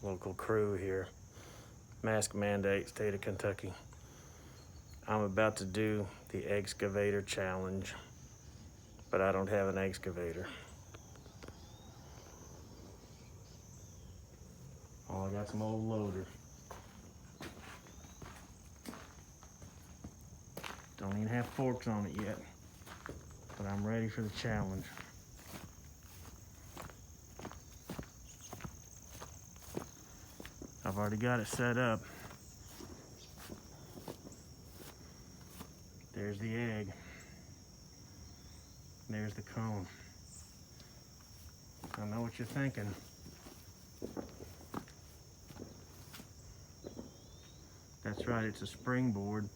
local crew here. Mask mandate, state of Kentucky. I'm about to do the Eggxcavator challenge, but I don't have an excavator. Oh, I got some old loader. Don't even have forks on it yet, but I'm ready for the challenge. I've already got it set up. There's the egg. There's the cone. I know what you're thinking. That's right, it's a springboard.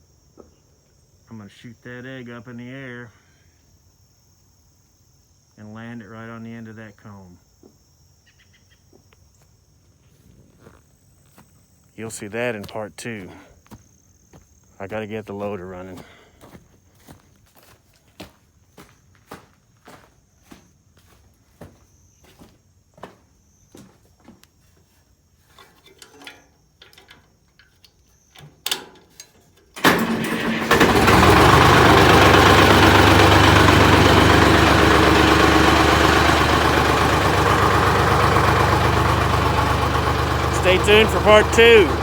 I'm gonna shoot that egg up in the air and land it right on the end of that cone. You'll see that in part 2. I gotta get the loader running. Stay tuned for part 2.